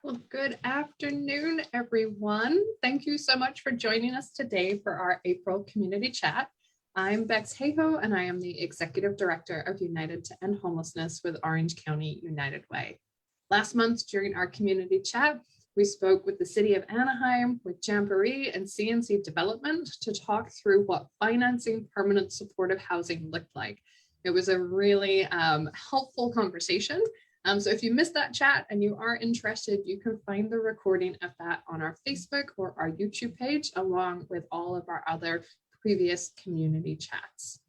Well, good afternoon, everyone. Thank you so much for joining us today for our April community chat. I'm Becks, heyhoe, and I am the Executive Director of United to End Homelessness with Orange County United Way. Last month during our community chat, we spoke with the City of Anaheim, with Jamboree and CNC Development to talk through what financing permanent supportive housing looked like. It was a really helpful conversation. So if you missed that chat and you are interested, you can find the recording of that on our Facebook or our YouTube page, along with all of our other previous community chats.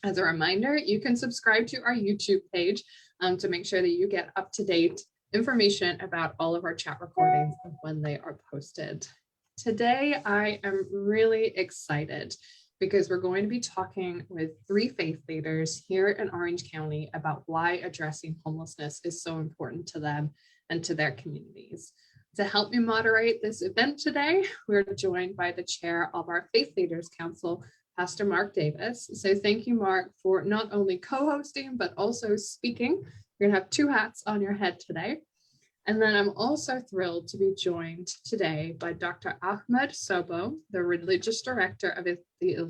As a reminder, you can subscribe to our YouTube page to make sure that you get up-to-date information about all of our chat recordings and when they are posted. Today, I am really excited because we're going to be talking with 3 faith leaders here in Orange County about why addressing homelessness is so important to them and to their communities. To help me moderate this event today, we're joined by the chair of our Faith Leaders Council, Pastor Mark Davis. So thank you, Mark, for not only co-hosting, but also speaking. You're gonna have 2 hats on your head today. And then I'm also thrilled to be joined today by Dr. Ahmed Soboh, the religious director of the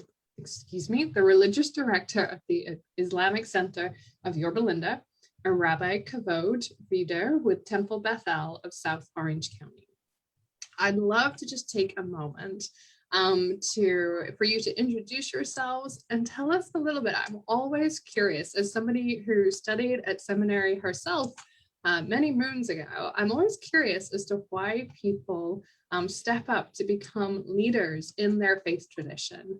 religious director of the Islamic Center of Yorba, and Rabbi Vida with Temple Bethel of South Orange County. I'd love to just take a moment for you to introduce yourselves and tell us a little bit. I'm always curious, as somebody who studied at seminary herself many moons ago, I'm always curious as to why people step up to become leaders in their faith tradition.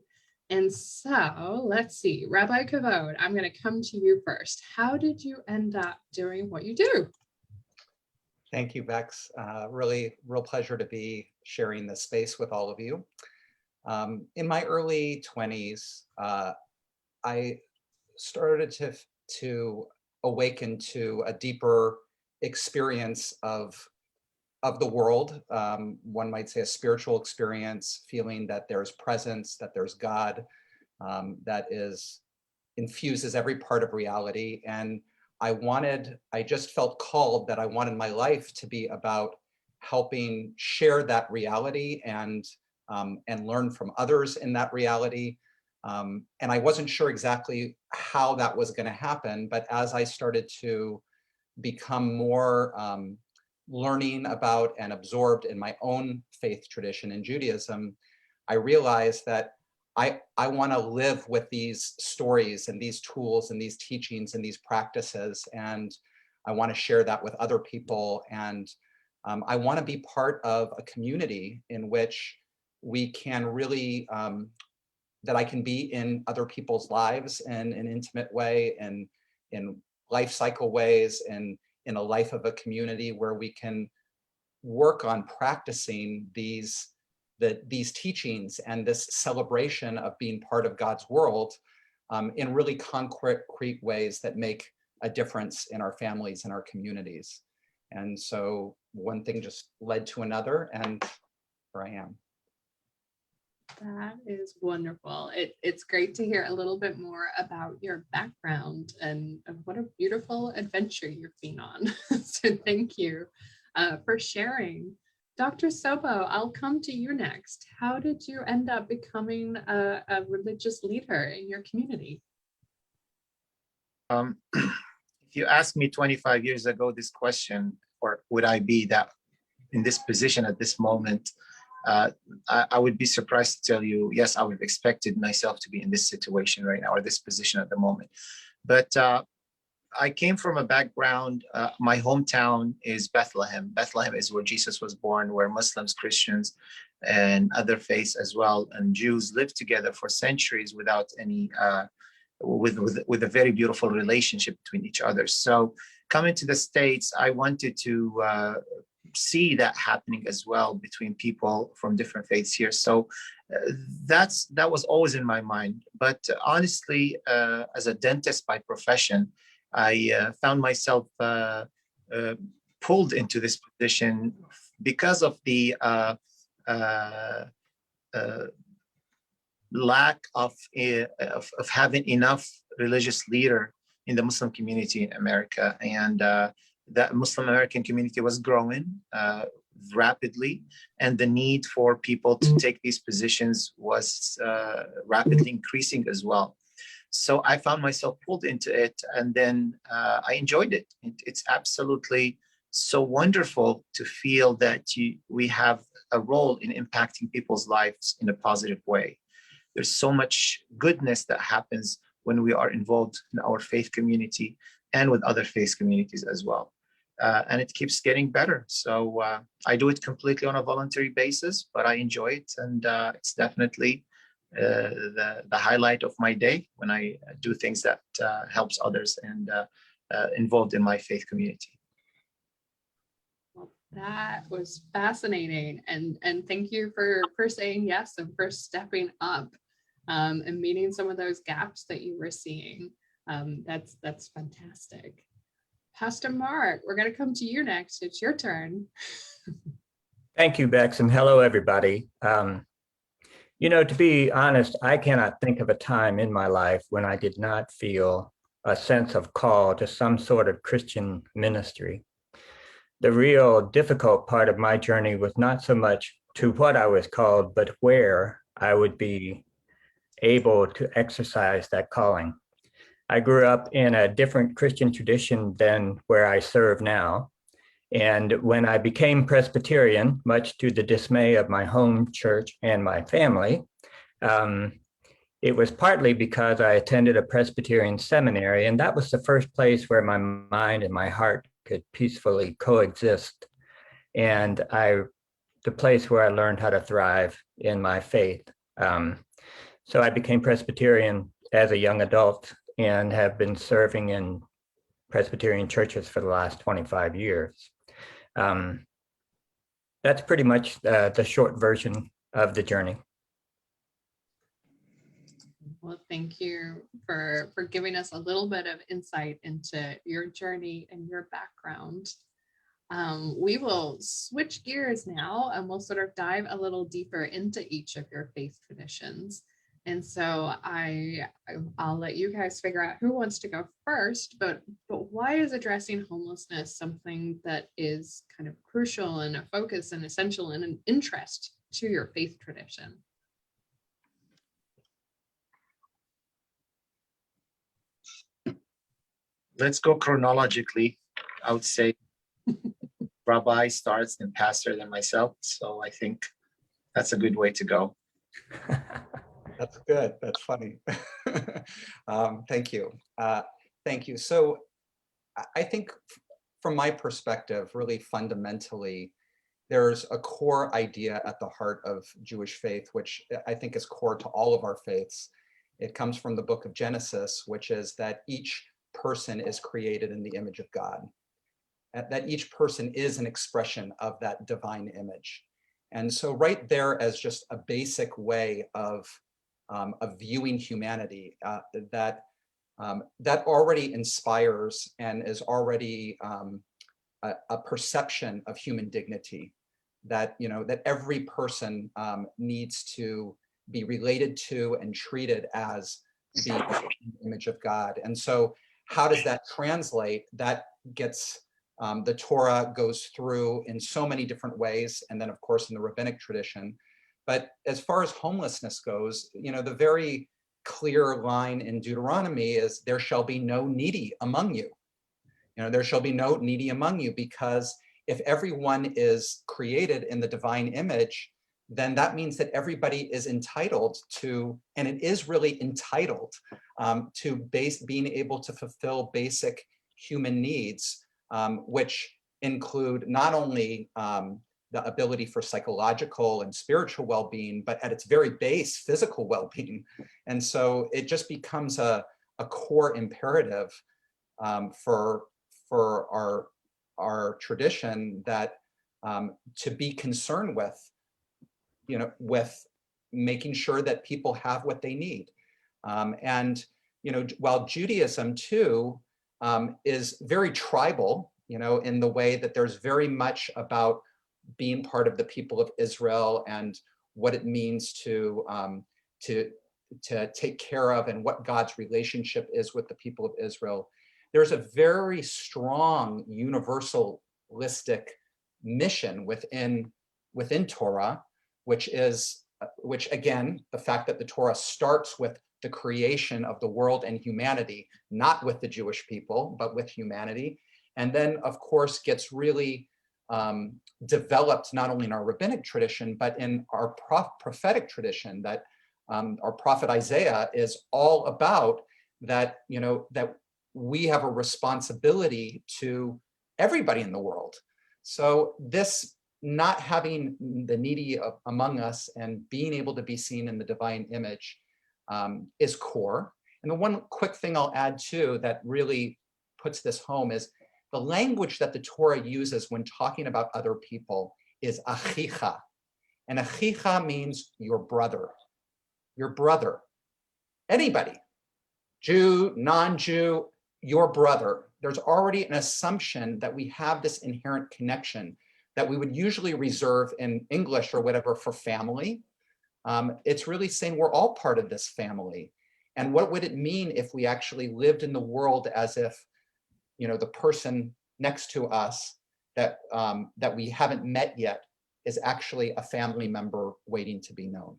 And so let's see, Rabbi Kavod, I'm going to come to you first. How did you end up doing what you do? Thank you, Becks. Really, real pleasure to be sharing this space with all of you. In my early 20s, I started to awaken to a deeper experience of the world. One might say a spiritual experience, feeling that there's presence, that there's God, that infuses every part of reality. And I just felt called that I wanted my life to be about helping share that reality and learn from others in that reality. And I wasn't sure exactly how that was going to happen, but as I started to become more learning about and absorbed in my own faith tradition in Judaism, I realized that I want to live with these stories and these tools and these teachings and these practices, and I want to share that with other people. And I want to be part of a community in which we can really, that I can be in other people's lives in an intimate way and in life cycle ways, and in a life of a community where we can work on practicing these teachings and this celebration of being part of God's world in really concrete ways that make a difference in our families and our communities. And so one thing just led to another, and here I am. That is wonderful. It's great to hear a little bit more about your background and what a beautiful adventure you've been on. So thank you for sharing. Dr. Soboh, I'll come to you next. How did you end up becoming a religious leader in your community? If you asked me 25 years ago this question, or would I be that in this position at this moment, I would be surprised to tell you, yes, I would have expected myself to be in this situation right now, or this position at the moment. But I came from a background, my hometown is Bethlehem. Bethlehem is where Jesus was born, where Muslims, Christians, and other faiths as well, and Jews lived together for centuries without any, with a very beautiful relationship between each other. So coming to the States, I wanted to see that happening as well between people from different faiths here. So that was always in my mind. But honestly, as a dentist by profession, I found myself pulled into this position because of the lack of having enough religious leader in the Muslim community in America. And the Muslim American community was growing rapidly, and the need for people to take these positions was rapidly increasing as well. So I found myself pulled into it, and then I enjoyed it. It's absolutely so wonderful to feel that we have a role in impacting people's lives in a positive way. There's so much goodness that happens when we are involved in our faith community and with other faith communities as well. And it keeps getting better. So I do it completely on a voluntary basis, but I enjoy it. And it's definitely the highlight of my day when I do things that helps others and involved in my faith community. Well, that was fascinating. And thank you for saying yes and for stepping up and meeting some of those gaps that you were seeing. That's fantastic. Pastor Mark, we're going to come to you next. It's your turn. Thank you, Becks, and hello, everybody. To be honest, I cannot think of a time in my life when I did not feel a sense of call to some sort of Christian ministry. The real difficult part of my journey was not so much to what I was called, but where I would be able to exercise that calling. I grew up in a different Christian tradition than where I serve now. And when I became Presbyterian, much to the dismay of my home church and my family, it was partly because I attended a Presbyterian seminary, and that was the first place where my mind and my heart could peacefully coexist. And the place where I learned how to thrive in my faith. So I became Presbyterian as a young adult and have been serving in Presbyterian churches for the last 25 years. That's pretty much the short version of the journey. Well, thank you for giving us a little bit of insight into your journey and your background. We will switch gears now and we'll sort of dive a little deeper into each of your faith traditions. And so I'll let you guys figure out who wants to go first, but why is addressing homelessness something that is kind of crucial and a focus and essential and an interest to your faith tradition? Let's go chronologically. I would say Rabbi starts, then pastor, then myself. So I think that's a good way to go. That's good. That's funny. Thank you. Thank you. So I think from my perspective, really fundamentally, there's a core idea at the heart of Jewish faith, which I think is core to all of our faiths. It comes from the book of Genesis, which is that each person is created in the image of God, that each person is an expression of that divine image. And so right there as just a basic way of viewing humanity, that already inspires and is already a perception of human dignity, that that every person needs to be related to and treated as the image of God. And so how does that translate? That gets the Torah goes through in so many different ways, and then of course in the rabbinic tradition. But as far as homelessness goes, the very clear line in Deuteronomy is there shall be no needy among you. There shall be no needy among you, because if everyone is created in the divine image, then that means that everybody is entitled to, and it is really entitled to being able to fulfill basic human needs, which include not only the ability for psychological and spiritual well-being, but at its very base, physical well-being. And so it just becomes a core imperative for our tradition that to be concerned with, with making sure that people have what they need. And while Judaism too is very tribal, in the way that there's very much about being part of the people of Israel and what it means to take care of and what God's relationship is with the people of Israel. there's a very strong universalistic mission within Torah, which again, the fact that the Torah starts with the creation of the world and humanity, not with the Jewish people, but with humanity. And then, of course, gets really developed not only in our rabbinic tradition, but in our prophetic tradition, that our prophet Isaiah is all about that, that we have a responsibility to everybody in the world. So this not having the needy among us and being able to be seen in the divine image is core. And the one quick thing I'll add too that really puts this home is the language that the Torah uses when talking about other people is achicha. And achicha means your brother, anybody, Jew, non-Jew, your brother. There's already an assumption that we have this inherent connection that we would usually reserve in English or whatever for family. It's really saying we're all part of this family. And what would it mean if we actually lived in the world as if, the person next to us that we haven't met yet is actually a family member waiting to be known.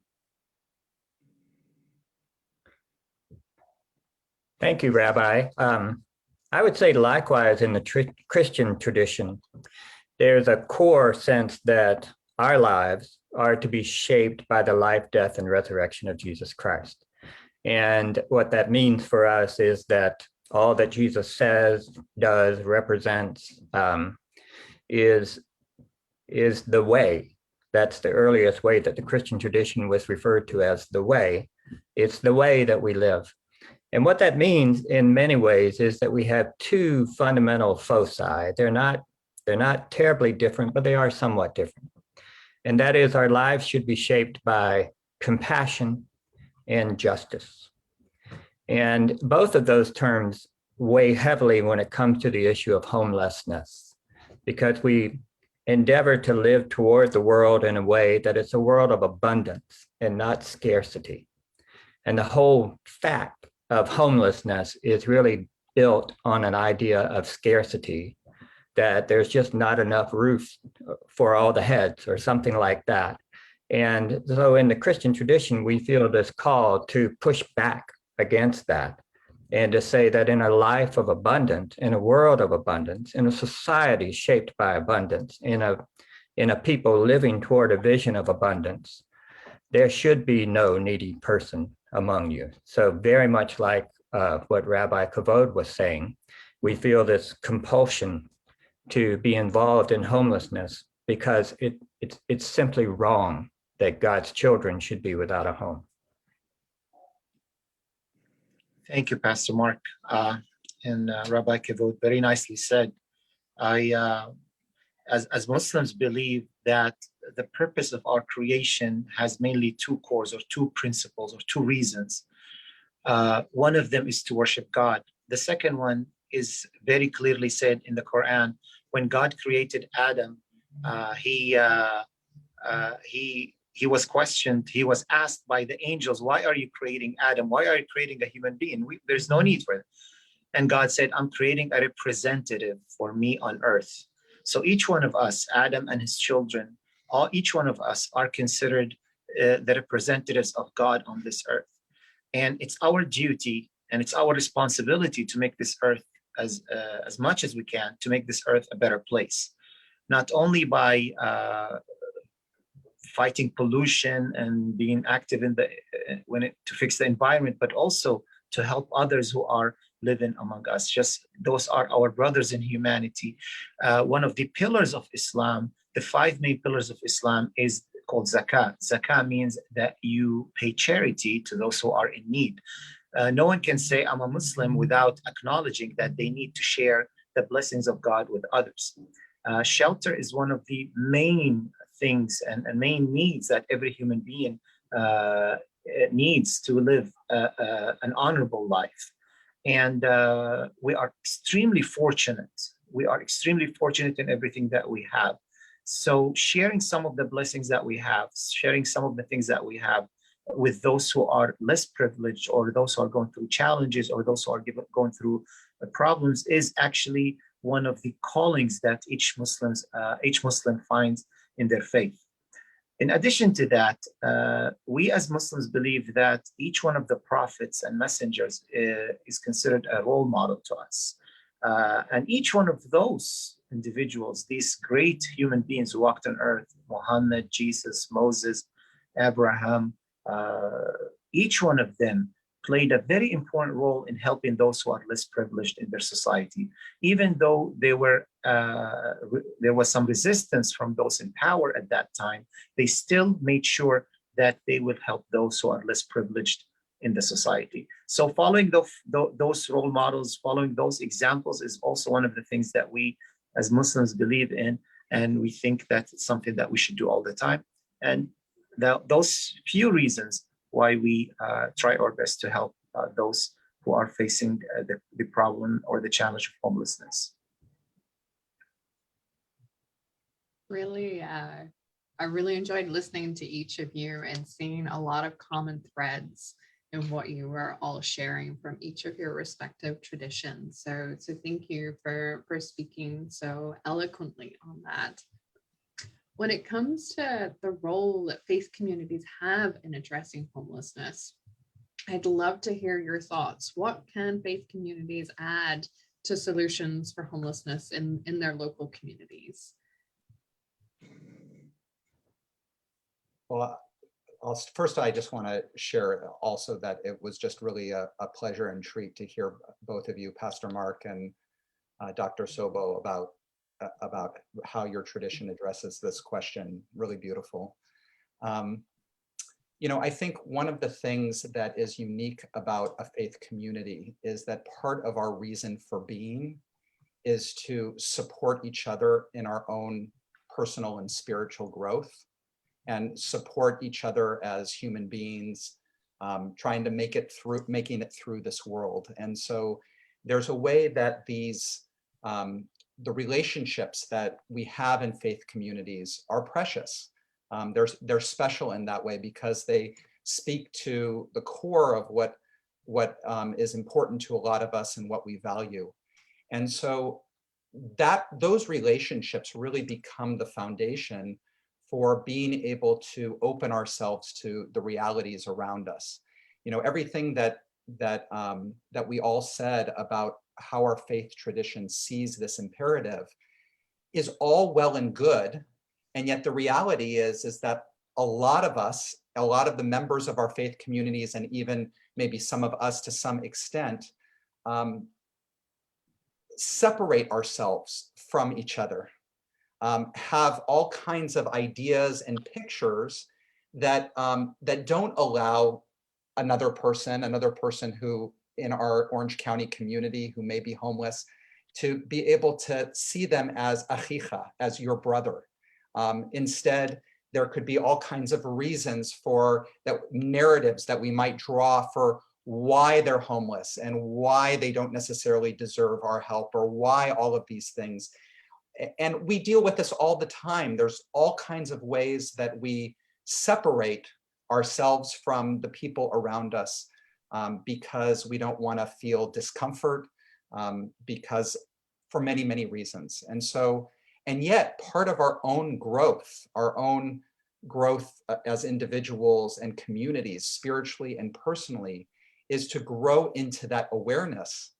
Thank you, Rabbi. I would say likewise in the Christian tradition, there's a core sense that our lives are to be shaped by the life, death, and resurrection of Jesus Christ. And what that means for us is that all that Jesus says, does, represents, is the way. That's the earliest way that the Christian tradition was referred to as the way. It's the way that we live. And what that means in many ways is that we have two fundamental foci. They're not terribly different, but they are somewhat different. And that is our lives should be shaped by compassion and justice. And both of those terms weigh heavily when it comes to the issue of homelessness, because we endeavor to live toward the world in a way that it's a world of abundance and not scarcity. And the whole fact of homelessness is really built on an idea of scarcity, that there's just not enough roofs for all the heads or something like that. And so in the Christian tradition, we feel this call to push back against that and to say that in a life of abundance, in a world of abundance, in a society shaped by abundance, in a people living toward a vision of abundance, there should be no needy person among you. So very much like what Rabbi Kavod was saying, we feel this compulsion to be involved in homelessness because it's simply wrong that God's children should be without a home. Thank you, Pastor Mark. And Rabbi Kavod very nicely said. As Muslims believe that the purpose of our creation has mainly two cores or two principles or two reasons. One of them is to worship God. The second one is very clearly said in the Quran. When God created Adam, he was questioned. He was asked by the angels, "Why are you creating Adam? Why are you creating a human being? There's no need for it." And God said, "I'm creating a representative for me on earth." So each one of us, Adam and his children, each one of us are considered the representatives of God on this earth. And it's our duty and it's our responsibility to make this earth as much as we can, to make this earth a better place. Not only by fighting pollution and being active to fix the environment, but also to help others who are living among us. Just those are our brothers in humanity. One of the pillars of Islam, the 5 main pillars of Islam, is called zakah. Zakah means that you pay charity to those who are in need. No one can say I'm a Muslim without acknowledging that they need to share the blessings of God with others. Shelter is one of the main things and main needs that every human being needs to live an honorable life. And we are extremely fortunate. We are extremely fortunate in everything that we have. So sharing some of the blessings that we have, sharing some of the things that we have with those who are less privileged, or those who are going through challenges, or those who are going through problems is actually one of the callings that each Muslim finds in their faith. In addition to that, we as Muslims believe that each one of the prophets and messengers is considered a role model to us. And each one of those individuals, these great human beings who walked on earth, Muhammad, Jesus, Moses, Abraham, each one of them played a very important role in helping those who are less privileged in their society. Even though there was some resistance from those in power at that time, they still made sure that they would help those who are less privileged in the society. So following those role models, following those examples is also one of the things that we as Muslims believe in, and we think that it's something that we should do all the time. And those few reasons why we try our best to help those who are facing the problem or the challenge of homelessness. Really, I really enjoyed listening to each of you and seeing a lot of common threads in what you were all sharing from each of your respective traditions. So thank you for speaking so eloquently on that. When it comes to the role that faith communities have in addressing homelessness, I'd love to hear your thoughts. What can faith communities add to solutions for homelessness in their local communities? Well, first, I just want to share also that it was just really a pleasure and treat to hear both of you, Pastor Mark and Dr. Soboh, about how your tradition addresses this question. Really beautiful. I think one of the things that is unique about a faith community is that part of our reason for being is to support each other in our own personal and spiritual growth, and support each other as human beings, trying to making it through this world. And so there's a way that these the relationships that we have in faith communities are precious. They're special in that way because they speak to the core of what is important to a lot of us and what we value. And so those relationships really become the foundation for being able to open ourselves to the realities around us. Everything that we all said about how our faith tradition sees this imperative is all well and good. And yet the reality is that a lot of the members of our faith communities, and even maybe some of us to some extent, separate ourselves from each other, have all kinds of ideas and pictures that don't allow another person who in our Orange County community who may be homeless to be able to see them as achicha, as your brother. Instead, there could be all kinds of reasons for narratives that we might draw for why they're homeless and why they don't necessarily deserve our help, or why all of these things. And we deal with this all the time. There's all kinds of ways that we separate ourselves from the people around us because we don't want to feel discomfort, because for many, many reasons. And yet part of our own growth as individuals and communities, spiritually and personally, is to grow into that awareness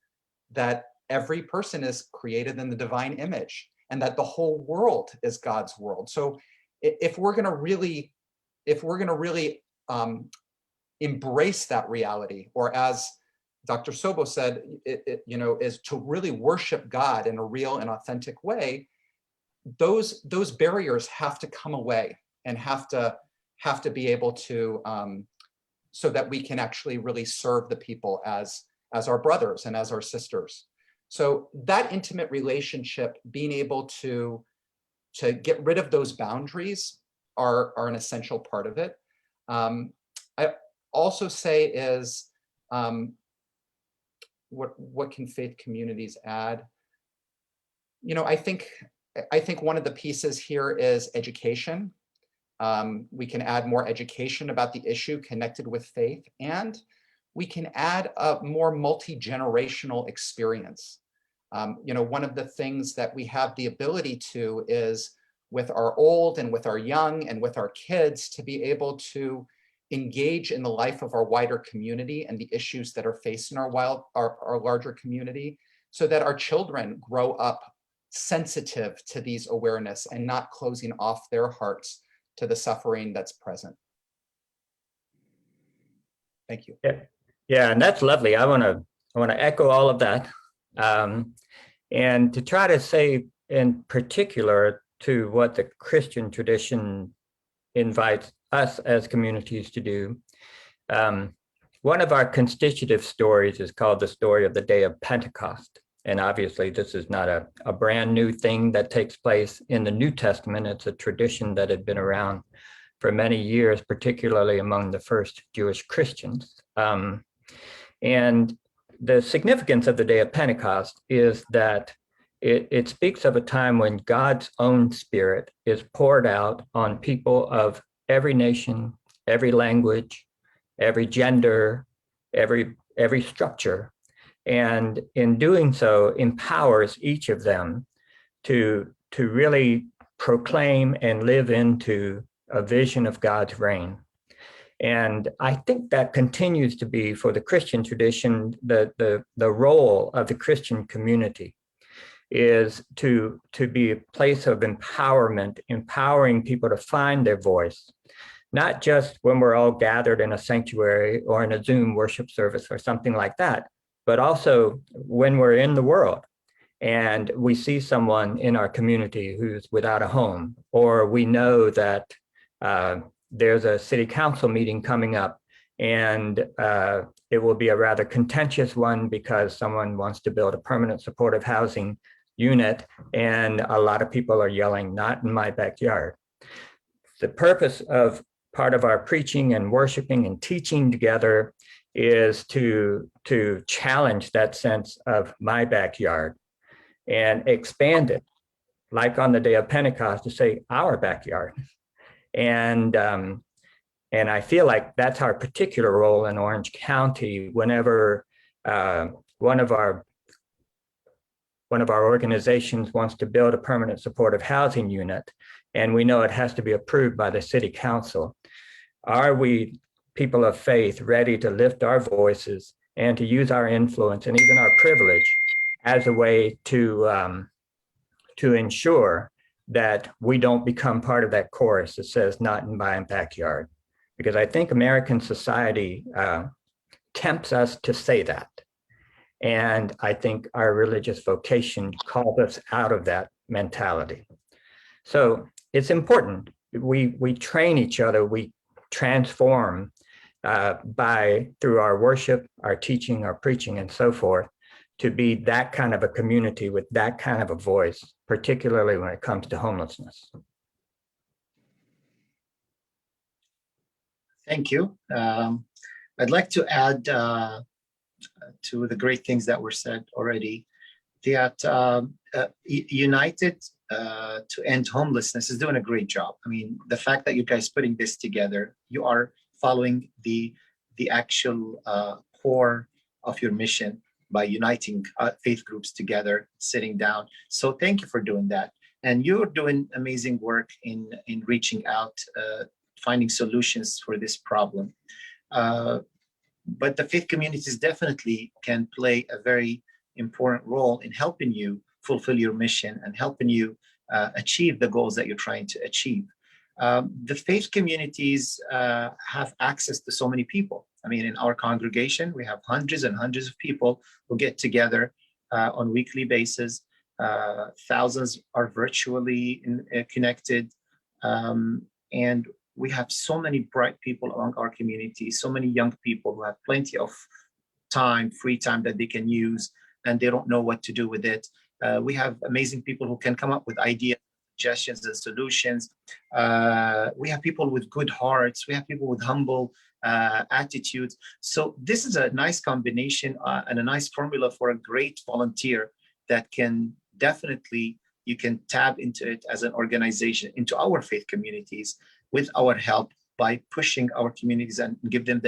that every person is created in the divine image, and that the whole world is God's world. So if we're going to really embrace that reality, or as Dr. Soboh said, is to really worship God in a real and authentic way, those barriers have to come away and have to be able to, so that we can actually really serve the people as our brothers and as our sisters. So that intimate relationship, being able to get rid of those boundaries are an essential part of it. I also say is, what can faith communities add? I think one of the pieces here is education. We can add more education about the issue connected with faith, and we can add a more multi-generational experience. One of the things that we have the ability to is with our old and with our young and with our kids to be able to engage in the life of our wider community and the issues that are faced in our larger community, so that our children grow up sensitive to these awareness and not closing off their hearts to the suffering that's present. Thank you. Yeah, and that's lovely. I want to echo all of that, and to try to say in particular to what the Christian tradition invites us as communities to do. One of our constitutive stories is called the story of the day of Pentecost. And obviously this is not a brand new thing that takes place in the New Testament. It's a tradition that had been around for many years, particularly among the first Jewish Christians. And the significance of the day of Pentecost is that it speaks of a time when God's own Spirit is poured out on people of every nation, every language, every gender, every structure, and in doing so empowers each of them to really proclaim and live into a vision of God's reign. And I think that continues to be, for the Christian tradition, the role of the Christian community is to be a place of empowerment, empowering people to find their voice, not just when we're all gathered in a sanctuary or in a Zoom worship service or something like that, but also when we're in the world and we see someone in our community who's without a home, or we know that there's a city council meeting coming up and it will be a rather contentious one because someone wants to build a permanent supportive housing unit and a lot of people are yelling, "Not in my backyard." The purpose of part of our preaching and worshiping and teaching together is to challenge that sense of my backyard and expand it, like on the day of Pentecost, to say our backyard. And I feel like that's our particular role in Orange County. Whenever one of our organizations wants to build a permanent supportive housing unit, and we know it has to be approved by the city council, are we, people of faith, ready to lift our voices and to use our influence and even our privilege as a way to ensure that we don't become part of that chorus that says, "Not in my backyard"? Because I think American society tempts us to say that. And I think our religious vocation calls us out of that mentality. So it's important. We train each other, we transform through our worship, our teaching, our preaching, and so forth, to be that kind of a community with that kind of a voice, particularly when it comes to homelessness. Thank you. I'd like to add to the great things that were said already, that United to End Homelessness is doing a great job. I mean, the fact that you guys putting this together, you are following the actual core of your mission by uniting faith groups together, sitting down. So thank you for doing that. And you're doing amazing work in reaching out, finding solutions for this problem. But the faith communities definitely can play a very important role in helping you fulfill your mission and helping you achieve the goals that you're trying to achieve. The faith communities have access to so many people. I mean, in our congregation, we have hundreds and hundreds of people who get together on a weekly basis. Thousands are virtually connected. And we have so many bright people among our community, so many young people who have plenty of time, free time that they can use, and they don't know what to do with it. We have amazing people who can come up with ideas, suggestions, and solutions. We have people with good hearts. We have people with humble attitudes. So this is a nice combination and a nice formula for a great volunteer that can definitely, you can tap into it as an organization, into our faith communities with our help by pushing our communities and give them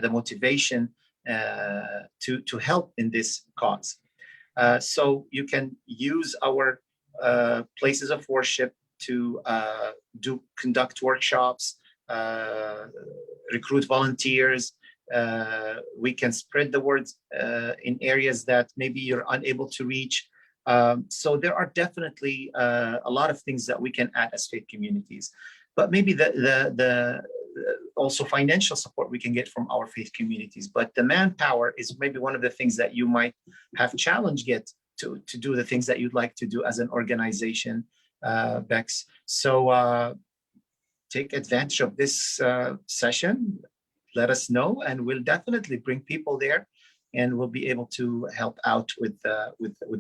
the motivation to help in this cause. So you can use our places of worship to conduct workshops, recruit volunteers. We can spread the word in areas that maybe you're unable to reach. So there are definitely a lot of things that we can add as faith communities, but maybe the also financial support we can get from our faith communities. But the manpower is maybe one of the things that you might have challenged yet to do the things that you'd like to do as an organization, Becks. So take advantage of this session. Let us know, and we'll definitely bring people there, and we'll be able to help out with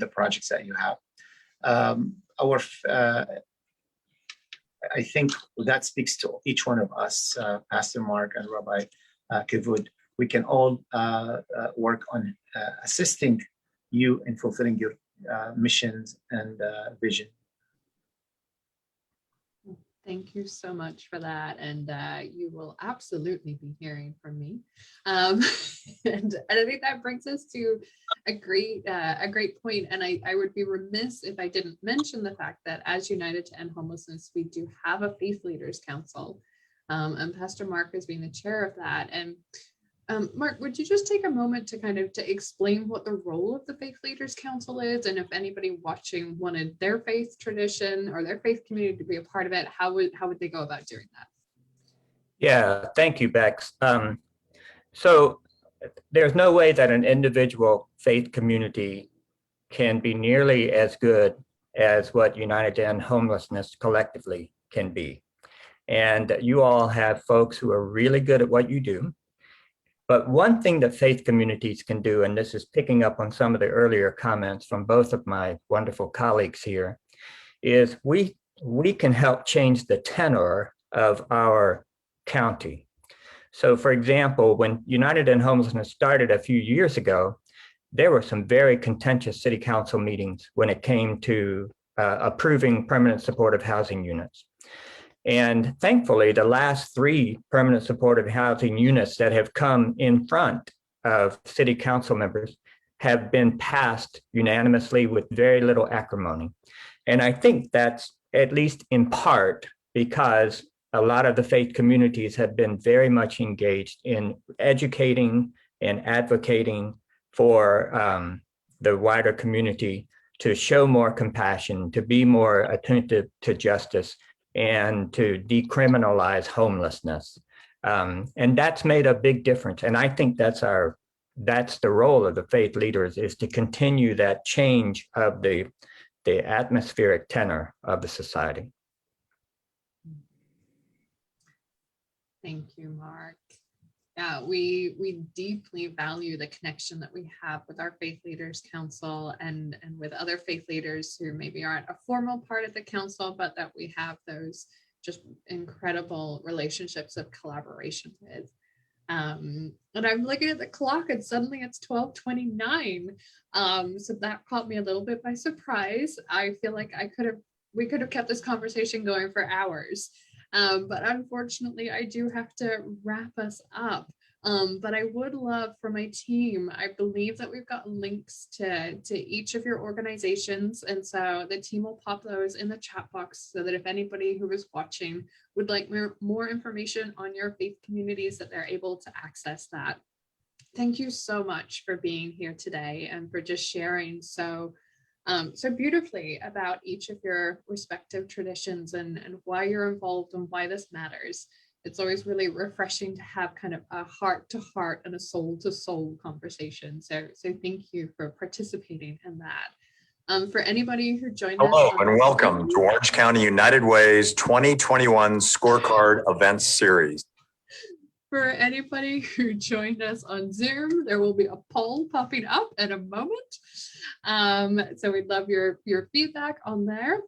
the projects that you have. I think that speaks to each one of us, Pastor Mark and Rabbi Kivud. We can all work on assisting you in fulfilling your missions and vision. Thank you so much for that. And you will absolutely be hearing from me. And I think that brings us to a great point. And I would be remiss if I didn't mention the fact that as United to End Homelessness, we do have a Faith Leaders Council. And Pastor Mark is being the chair of that. And Mark, would you just take a moment to explain what the role of the Faith Leaders Council is, and if anybody watching wanted their faith tradition or their faith community to be a part of it, how would they go about doing that? Yeah, thank you, Becks. So there's no way that an individual faith community can be nearly as good as what United to End Homelessness collectively can be. And you all have folks who are really good at what you do. But one thing that faith communities can do, and this is picking up on some of the earlier comments from both of my wonderful colleagues here, is we can help change the tenor of our county. So for example, when United in Homelessness started a few years ago, there were some very contentious city council meetings when it came to approving permanent supportive housing units. And thankfully, the last 3 permanent supportive housing units that have come in front of city council members have been passed unanimously with very little acrimony. And I think that's at least in part because a lot of the faith communities have been very much engaged in educating and advocating for the wider community to show more compassion, to be more attentive to justice, and to decriminalize homelessness. And that's made a big difference. And I think that's the role of the faith leaders, is to continue that change of the atmospheric tenor of the society. Thank you, Mark. Yeah, we deeply value the connection that we have with our Faith Leaders Council and with other faith leaders who maybe aren't a formal part of the council, but that we have those just incredible relationships of collaboration with. And I'm looking at the clock and suddenly it's 12:29. So that caught me a little bit by surprise. I feel like we could have kept this conversation going for hours. But unfortunately, I do have to wrap us up. But I would love for my team, I believe that we've got links to each of your organizations. And so the team will pop those in the chat box so that if anybody who is watching would like more information on your faith communities, that they're able to access that. Thank you so much for being here today and for just sharing so beautifully about each of your respective traditions and why you're involved and why this matters. It's always really refreshing to have kind of a heart-to-heart and a soul-to-soul conversation. So thank you for participating in that. For anybody who joined us. Hello and welcome to Orange County United Way's 2021 Scorecard Events Series. For anybody who joined us on Zoom, there will be a poll popping up in a moment. So we'd love your feedback on there.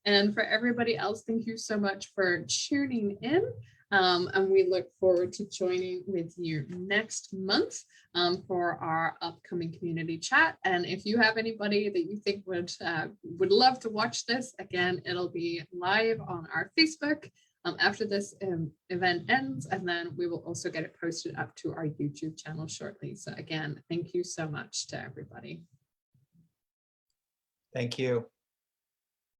And for everybody else, thank you so much for tuning in. And we look forward to joining with you next month for our upcoming community chat. And if you have anybody that you think would love to watch this, again, it'll be live on our Facebook after this event ends, and then we will also get it posted up to our YouTube channel shortly. So again, thank you so much to everybody. Thank you.